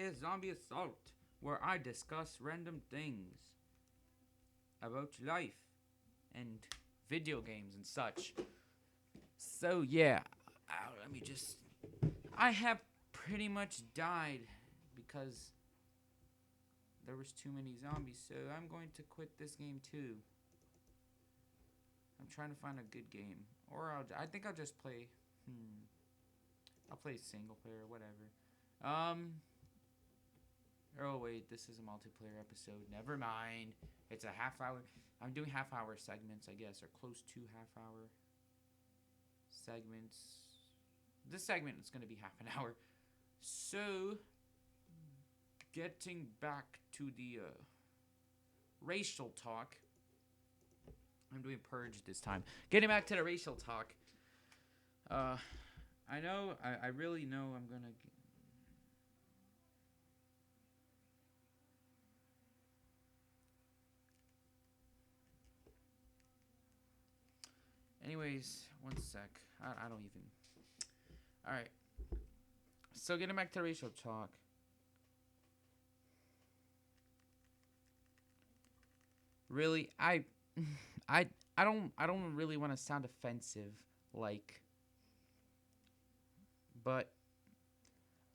is Zombie Assault, where I discuss random things about life and video games and such. So, yeah, let me just. I have pretty much died because there was too many zombies, so I'm going to quit this game too. I'm trying to find a good game. Or I think I'll just play. I'll play single player, whatever. Um, Oh wait, this is a multiplayer episode. Never mind. It's a half hour. I'm doing half hour segments, I guess, or close to half hour segments. This segment is going to be half an hour. So, getting back to the racial talk. I'm doing purge this time. Getting back to the racial talk. Uh, I know. I really know. I'm gonna. Anyways, one sec. I don't even. All right. So getting back to racial talk. Really, I, I don't really want to sound offensive, like, but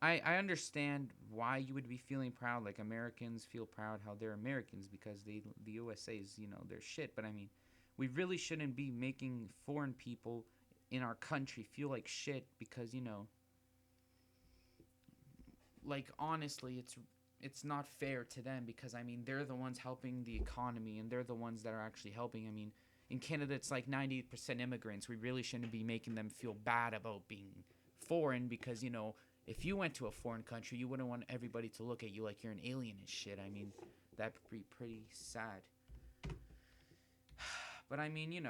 I understand why you would be feeling proud. Like Americans feel proud how they're Americans because the USA is their shit. But I mean, we really shouldn't be making foreign people in our country feel like shit because like honestly it's not fair to them because I mean they're the ones helping the economy and they're the ones that are actually helping. I mean, in Canada it's like 90% immigrants. We really shouldn't be making them feel bad about being foreign because if you went to a foreign country, you wouldn't want everybody to look at you like you're an alien and shit. I mean, that'd be pretty sad. But I mean,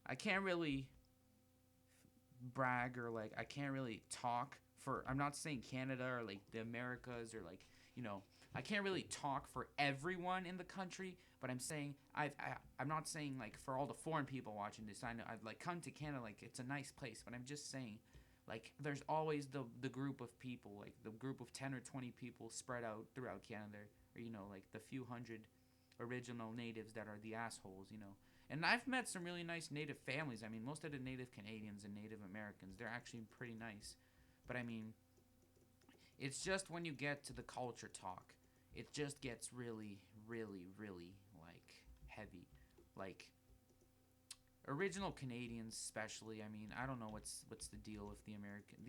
I can't really brag or like I can't really talk for I'm not saying Canada or like the Americas or like you know I can't really talk for everyone in the country, but I'm saying I'm not saying like for all the foreign people watching this. I know I've like come to Canada, like it's a nice place, but I'm just saying like there's always the group of people, like the group of 10 or 20 people spread out throughout Canada, or like the few hundred original natives that are the assholes. And I've met some really nice native families. I mean, most of the native Canadians and native Americans, they're actually pretty nice. But I mean, it's just when you get to the culture talk, it just gets really, really, really like heavy. Like original Canadians, especially. I mean, I don't know what's the deal with the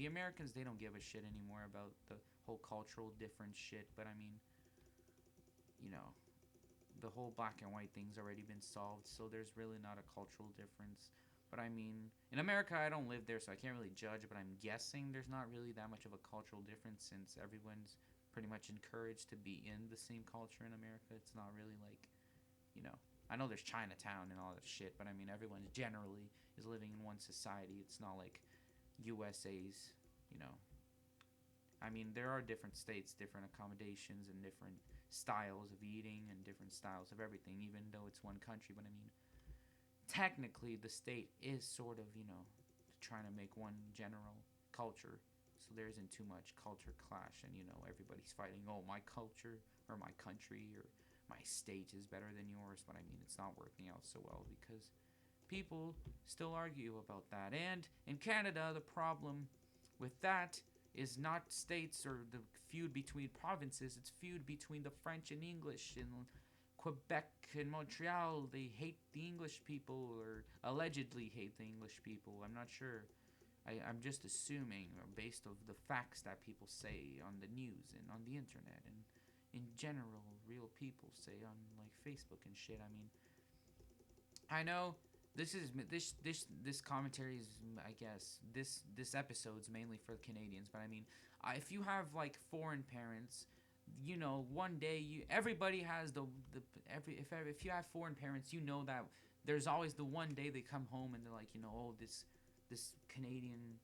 Americans. They don't give a shit anymore about the whole cultural difference shit. But I mean, you know, the whole black and white thing's already been solved, so there's really not a cultural difference. But I mean, in America, I don't live there, so I can't really judge. But I'm guessing there's not really that much of a cultural difference since everyone's pretty much encouraged to be in the same culture in America. It's not really like, you know, I know there's Chinatown and all that shit, but I mean, everyone generally is living in one society. It's not like USA's, you know, I mean, there are different states, different accommodations, and different styles of eating and different styles of everything, even though it's one country. But I mean, technically, the state is sort of, trying to make one general culture. So there isn't too much culture clash, and everybody's fighting. Oh, my culture or my country or my state is better than yours. But I mean, it's not working out so well because people still argue about that. And in Canada, the problem with that is not states or the feud between provinces, it's feud between the French and English. In Quebec and Montreal, they hate the English people or allegedly hate the English people. I'm not sure. I'm just assuming based of the facts that people say on the news and on the internet and in general real people say on like Facebook and shit. I mean, I know this commentary is, I guess, this episode's mainly for Canadians, but I mean, if you have like foreign parents, one day everybody has the if you have foreign parents, that there's always the one day they come home and they're like, oh, this Canadian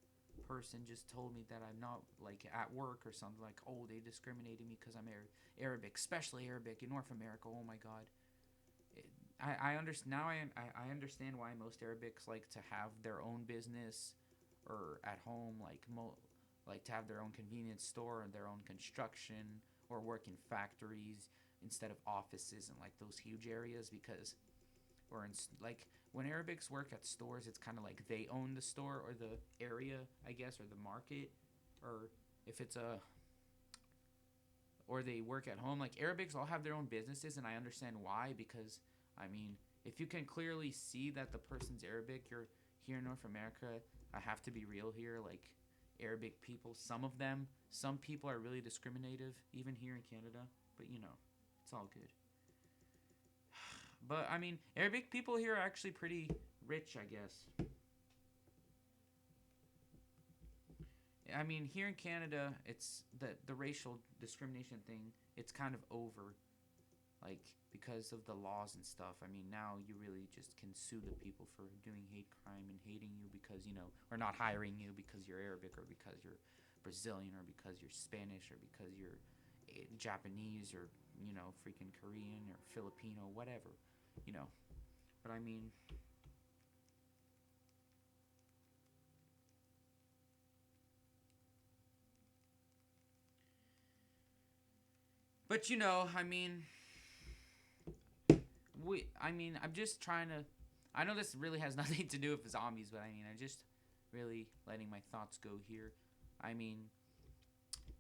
person just told me that I'm not like at work or something, like, oh, they discriminated me because I'm Arabic, especially Arabic in North America. Oh my God. I understand now. I understand why most Arabics like to have their own business or at home. Like like to have their own convenience store and their own construction or work in factories instead of offices in like those huge areas because or in like when Arabics work at stores, it's kind of like they own the store or the area, I guess, or the market, or if it's a or they work at home. Like Arabics all have their own businesses, and I understand why because I mean, if you can clearly see that the person's Arabic, you're here in North America. I have to be real here, like Arabic people, some of them, some people are really discriminative, even here in Canada. But you know, it's all good. But I mean, Arabic people here are actually pretty rich, I guess. I mean, here in Canada, it's the racial discrimination thing. It's kind of over, like because of the laws and stuff. I mean, now you really just can sue the people for doing hate crime and hating you because or not hiring you because you're Arabic or because you're Brazilian or because you're Spanish or because you're Japanese or freaking Korean or Filipino, whatever, you know. But I mean, but I mean, I'm just trying to. I know this really has nothing to do with zombies, but I mean, I'm just really letting my thoughts go here. I mean,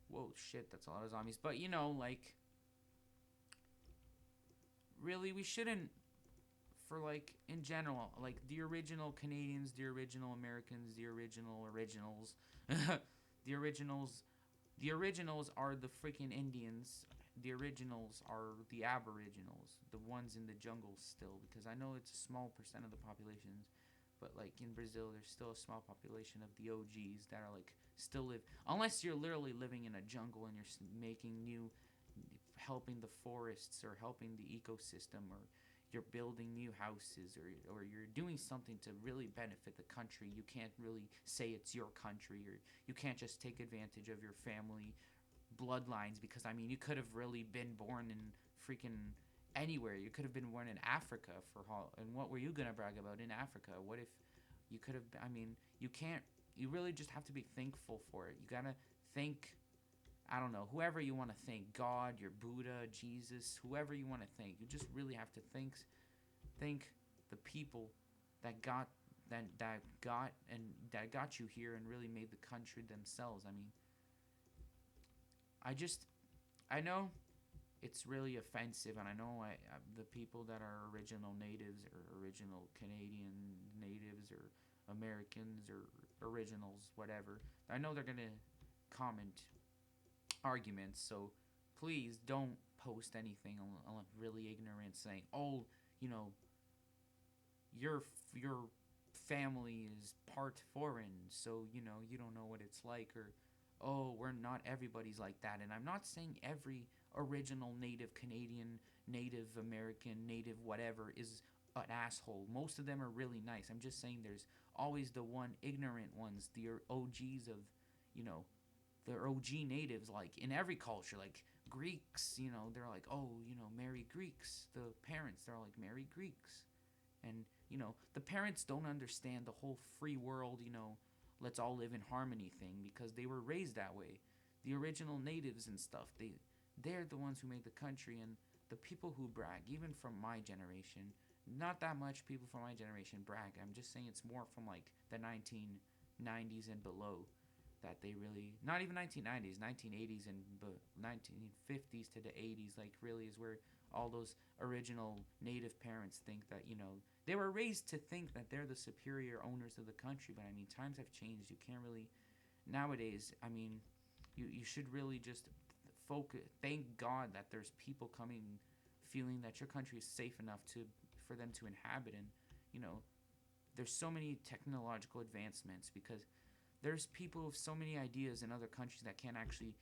whoa, shit, that's a lot of zombies. But like, really, we shouldn't. For like in general, like the original Canadians, the original Americans, the original originals, the originals, the originals are the freaking Indians. The originals are the Aboriginals, the ones in the jungles still. Because I know it's a small percent of the populations, but like in Brazil, there's still a small population of the OGs that are like still live. Unless you're literally living in a jungle and you're making new, helping the forests or helping the ecosystem or you're building new houses or you're doing something to really benefit the country, you can't really say it's your country or you can't just take advantage of your family bloodlines because I mean you could have really been born in freaking anywhere. You could have been born in Africa and what were you gonna brag about in Africa? What if you could have? I mean, you can't. You really just have to be thankful for it. You gotta thank. I don't know, whoever you want to thank, God, your Buddha, Jesus, whoever you want to thank. You just really have to thank the people that got that got you here and really made the country themselves. I mean, I just I know it's really offensive, and I know the people that are original natives or original Canadian natives or Americans or originals, whatever. I know they're gonna comment arguments, so please don't post anything really ignorant saying, "Oh, you know, your family is part foreign, so you don't know what it's like," or "Oh, we're not everybody's like that." And I'm not saying every original Native Canadian, Native American, Native whatever is an asshole. Most of them are really nice. I'm just saying there's always the one ignorant ones, the OGs of, you know, the OG natives, like in every culture, like Greeks, they're like, "Oh, marry Greeks." The parents, they're like, "Marry Greeks." And, the parents don't understand the whole free world, let's all live in harmony thing because they were raised that way. The original natives and stuff, they're the ones who made the country. And the people who brag, even from my generation, not that much people from my generation brag. I'm just saying it's more from like the 1990s and below that they really, not even 1990s, 1980s and 1950s to the 80s, like really is where all those original native parents think that, they were raised to think that they're the superior owners of the country. But I mean, times have changed. You can't really, nowadays, I mean, you should really just focus, thank God that there's people coming feeling that your country is safe enough for them to inhabit. And, there's so many technological advancements because there's people with so many ideas in other countries that can't actually,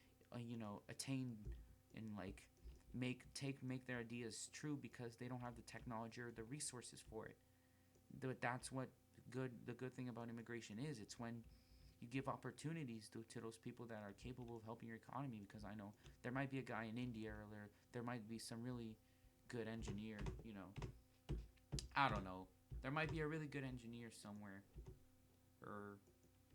attain and like make their ideas true because they don't have the technology or the resources for it. That's what the good thing about immigration is. It's when you give opportunities to those people that are capable of helping your economy. Because I know there might be a guy in India or there might be some really good engineer. I don't know. There might be a really good engineer somewhere, or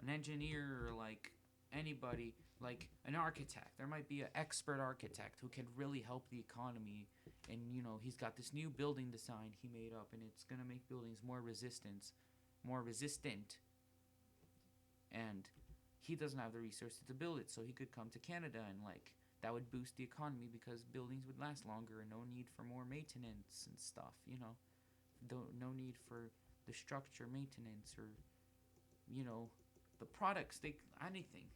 an engineer or like anybody like an architect. There might be an expert architect who can really help the economy. And he's got this new building design he made up, and it's gonna make buildings more resistant. And he doesn't have the resources to build it, so he could come to Canada, and like that would boost the economy because buildings would last longer and no need for more maintenance and stuff. No need for the structure maintenance or the products. They anything.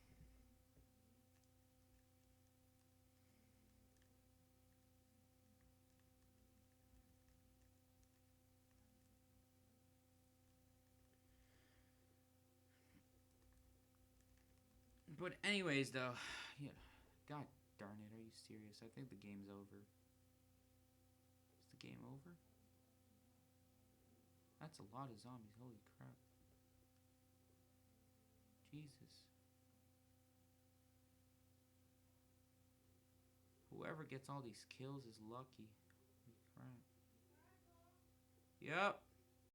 But anyways, though, yeah, God darn it, are you serious? I think the game's over. Is the game over? That's a lot of zombies. Holy crap! Jesus. Whoever gets all these kills is lucky. Holy crap. Yep.